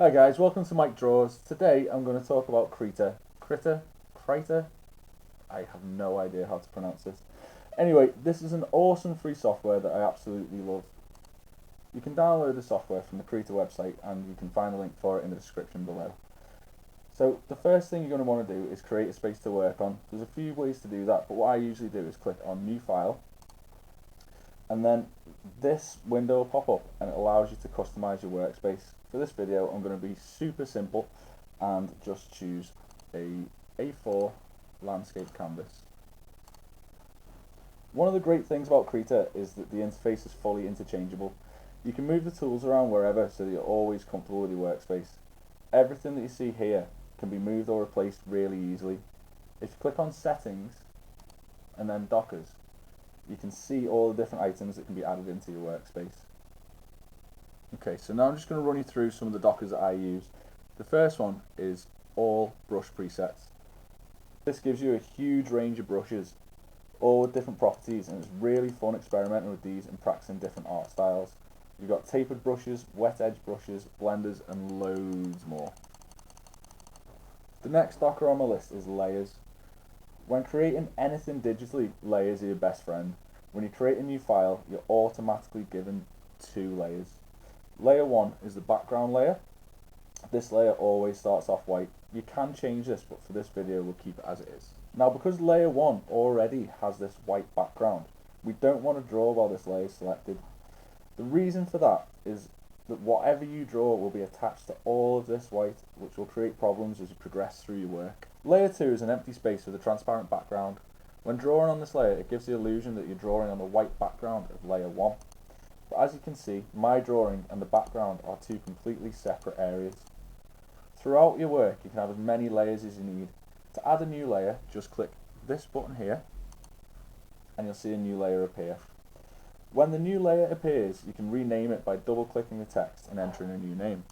Hi guys, welcome to Mike Draws. Today I'm going to talk about KRITA. I have no idea how to pronounce this. Anyway, this is an awesome free software that I absolutely love. You can download the software from the KRITA website and you can find a link for it in the description below. So the first thing you're going to want to do is create a space to work on. There's a few ways to do that, but what I usually do is click on New File, and then this window will pop up and it allows you to customize your workspace. For this video I'm going to be super simple and just choose a A4 landscape canvas. One of the great things about KRITA is that the interface is fully interchangeable. You can move the tools around wherever so that you're always comfortable with your workspace. Everything that you see here can be moved or replaced really easily. If you click on Settings and then Dockers, you can see all the different items that can be added into your workspace. Okay, so now I'm just going to run you through some of the Dockers that I use. The first one is all brush presets. This gives you a huge range of brushes, all with different properties, and it's really fun experimenting with these and practicing different art styles. You've got tapered brushes, wet edge brushes, blenders, and loads more. The next Docker on my list is layers. When creating anything digitally, layers are your best friend. When you create a new file, you're automatically given 2 layers. Layer 1 is the background layer. This layer always starts off white. You can change this, but for this video we'll keep it as it is. Now, because layer 1 already has this white background, we don't want to draw while this layer is selected. The reason for that is that whatever you draw will be attached to all of this white, which will create problems as you progress through your work. Layer 2 is an empty space with a transparent background. When drawing on this layer, it gives the illusion that you're drawing on the white background of layer 1. But as you can see, my drawing and the background are 2 completely separate areas. Throughout your work, you can have as many layers as you need. To add a new layer, just click this button here, and you'll see a new layer appear. When the new layer appears, you can rename it by double-clicking the text and entering a new name.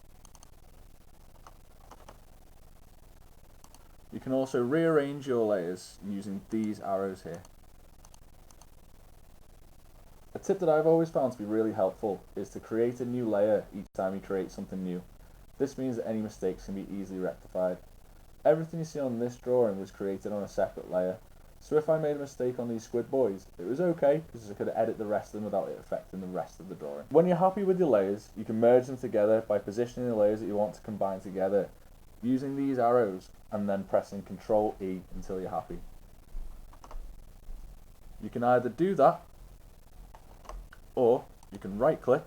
You can also rearrange your layers using these arrows here. A tip that I've always found to be really helpful is to create a new layer each time you create something new. This means that any mistakes can be easily rectified. Everything you see on this drawing was created on a separate layer, so if I made a mistake on these squid boys, it was okay because I could edit the rest of them without it affecting the rest of the drawing. When you're happy with your layers, you can merge them together by positioning the layers that you want to combine together using these arrows and then pressing Ctrl E until you're happy. You can either do that, or you can right click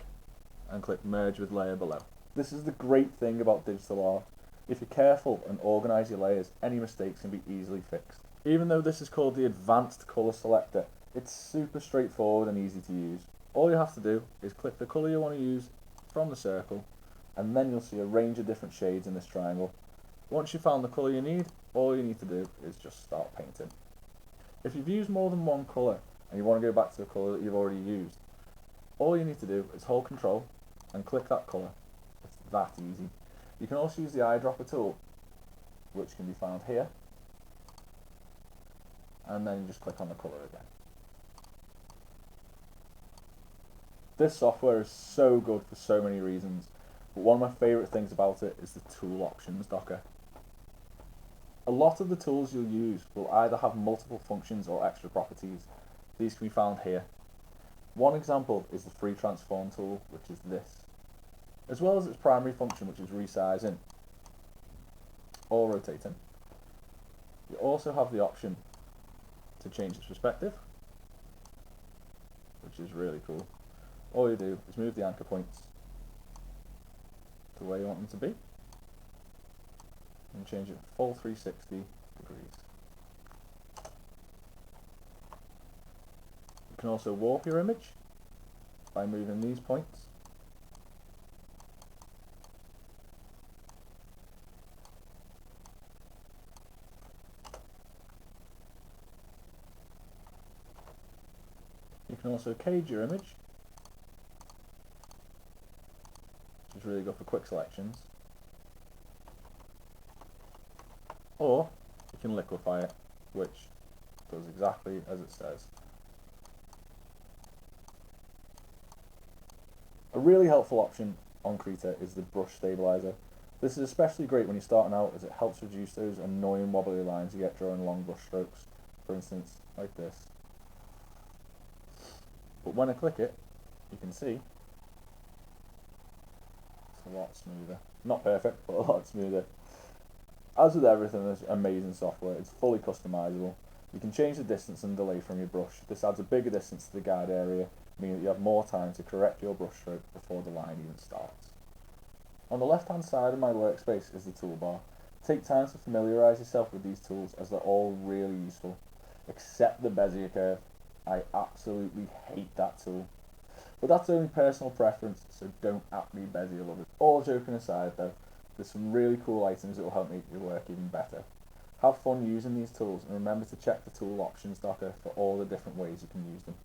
and click merge with layer below. This is the great thing about digital art. If you're careful and organise your layers, any mistakes can be easily fixed. Even though this is called the advanced colour selector, it's super straightforward and easy to use. All you have to do is click the colour you want to use from the circle, and then you'll see a range of different shades in this triangle. Once you've found the colour you need, all you need to do is just start painting. If you've used more than one colour and you want to go back to the colour that you've already used, all you need to do is hold Control and click that colour. It's that easy. You can also use the eyedropper tool, which can be found here, and then you just click on the colour again. This software is so good for so many reasons, but one of my favourite things about it is the tool options docker. A lot of the tools you'll use will either have multiple functions or extra properties. These can be found here. One example is the free transform tool, which is this, as well as its primary function, which is resizing or rotating. You also have the option to change its perspective, which is really cool. All you do is move the anchor points to where you want them to be and change it full 360 degrees. You can also warp your image by moving these points. You can also cage your image, which is really good for quick selections, or you can liquefy it, which does exactly as it says. A really helpful option on KRITA is the brush stabilizer. This is especially great when you're starting out, as it helps reduce those annoying wobbly lines you get drawing long brush strokes, for instance, like this. But when I click it, you can see it's a lot smoother. Not perfect, but a lot smoother. As with everything, this amazing software, it's fully customizable. You can change the distance and delay from your brush. This adds a bigger distance to the guide area, meaning that you have more time to correct your brush stroke before the line even starts. On the left hand side of my workspace is the toolbar. Take time to familiarise yourself with these tools, as they're all really useful. Except the Bezier curve. I absolutely hate that tool. But that's only personal preference, so don't at me, Bezier lovers. All joking aside though, there's some really cool items that will help make your work even better. Have fun using these tools, and remember to check the tool options docker for all the different ways you can use them.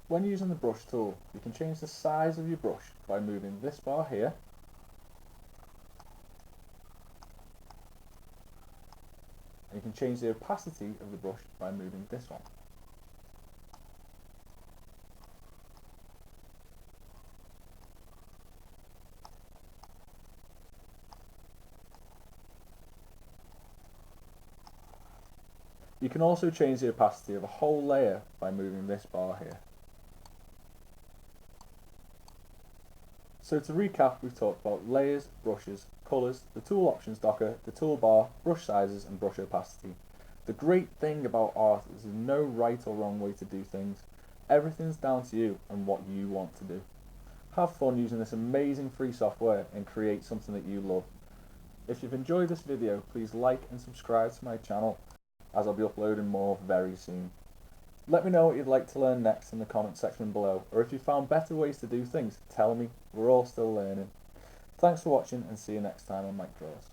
When using the brush tool, you can change the size of your brush by moving this bar here, and you can change the opacity of the brush by moving this one. You can also change the opacity of a whole layer by moving this bar here. So to recap, we've talked about layers, brushes, colours, the tool options docker, the toolbar, brush sizes and brush opacity. The great thing about art is there's no right or wrong way to do things. Everything's down to you and what you want to do. Have fun using this amazing free software and create something that you love. If you've enjoyed this video, please like and subscribe to my channel, as I'll be uploading more very soon. Let me know what you'd like to learn next in the comment section below, or if you found better ways to do things, tell me. We're all still learning. Thanks for watching, and see you next time on Mike Draws.